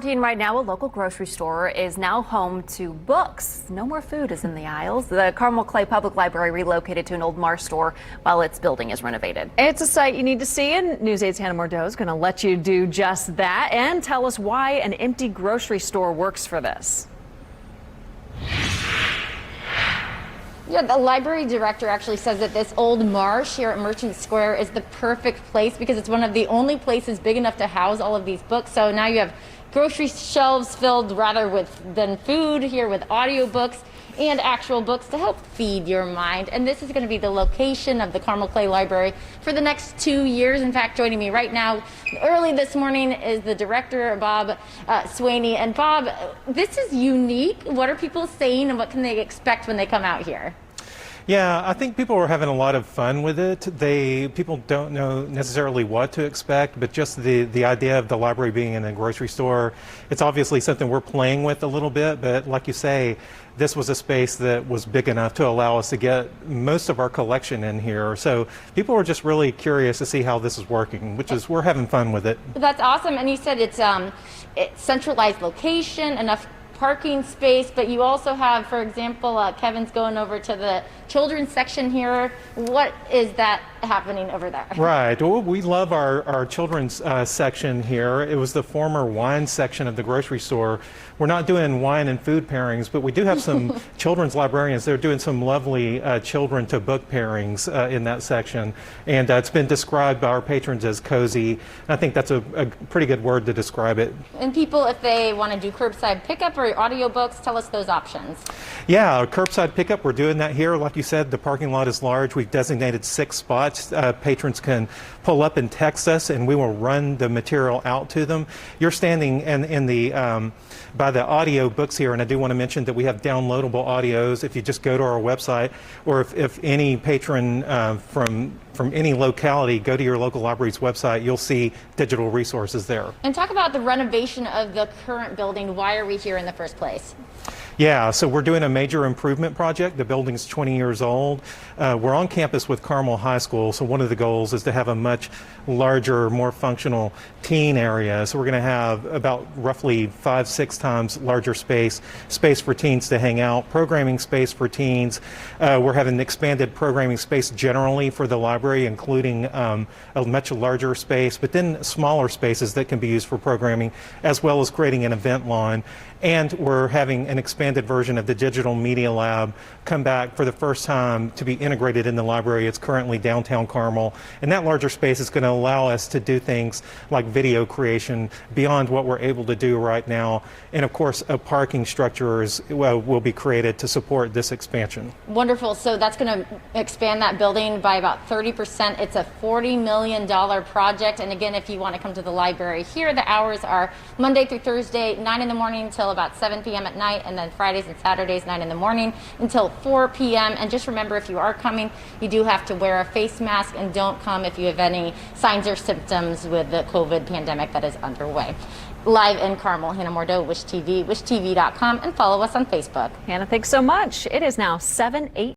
Right now, a local grocery store is now home to books. No more food is in the aisles. The Carmel Clay Public Library relocated to an old Mars store while its building is renovated. It's a sight you need to see, and News 8's Hannah Mordeau is going to let you do just that and tell us why an empty grocery store works for this. Yeah, the library director actually says that this old marsh here at Merchant Square is the perfect place because it's one of the only places big enough to house all of these books. So now you have grocery shelves filled rather than food here with audiobooks and actual books to help feed your mind. And this is going to be the location of the Carmel Clay Library for the next 2 years. In fact, joining me right now early this morning is the director, Bob Swaney. And Bob, this is unique. What are people saying and what can they expect when they come out here? Yeah, I think people are having a lot of fun with it. People don't know necessarily what to expect, but just the idea of the library being in a grocery store, it's obviously something we're playing with a little bit, but like you say, this was a space that was big enough to allow us to get most of our collection in here. So people are just really curious to see how this is working, we're having fun with it. That's awesome. And you said it's centralized location, enough parking space, but you also have, for example, Kevin's going over to the children's section here. What is that happening over there? Right. Well, we love our children's section here. It was the former wine section of the grocery store. We're not doing wine and food pairings, but we do have some children's librarians. They're doing some lovely children to book pairings in that section. And it's been described by our patrons as cozy. I think that's a pretty good word to describe it. And people, if they want to do curbside pickup or audiobooks, tell us those options. Yeah, curbside pickup, we're doing that here. Like you said, the parking lot is large. We've designated 6 spots. Patrons can pull up and text us, and we will run the material out to them. You're standing in the by the audio books here, and I do want to mention that we have downloadable audios. If you just go to our website, or if any patron from any locality, go to your local library's website, you'll see digital resources there. And talk about the renovation of the current building. Why are we here in the first place? Yeah, so we're doing a major improvement project. The building's 20 years old. We're on campus with Carmel High School, so one of the goals is to have a much larger, more functional teen area. So we're going to have about roughly 5-6 times larger space for teens to hang out, programming space for teens. We're having expanded programming space generally for the library, including a much larger space, but then smaller spaces that can be used for programming, as well as creating an event lawn. And we're having an expanded version of the Digital Media Lab come back for the first time to be integrated in the library. It's currently downtown Carmel, and that larger space is going to allow us to do things like video creation beyond what we're able to do right now. And of course, a parking structure will be created to support this expansion. Wonderful. So that's going to expand that building by about 30%. It's a $40 million project. And again, if you want to come to the library here, the hours are Monday through Thursday, 9 in the morning until about 7 p.m. at night, and then Fridays and Saturdays, 9 in the morning until 4 p.m. And just remember, if you are coming, you do have to wear a face mask, and don't come if you have any signs or symptoms with the COVID pandemic that is underway. Live in Carmel, Hannah Mordeau, Wish TV, wishtv.com, and follow us on Facebook. Hannah, thanks so much. It is now 7:08.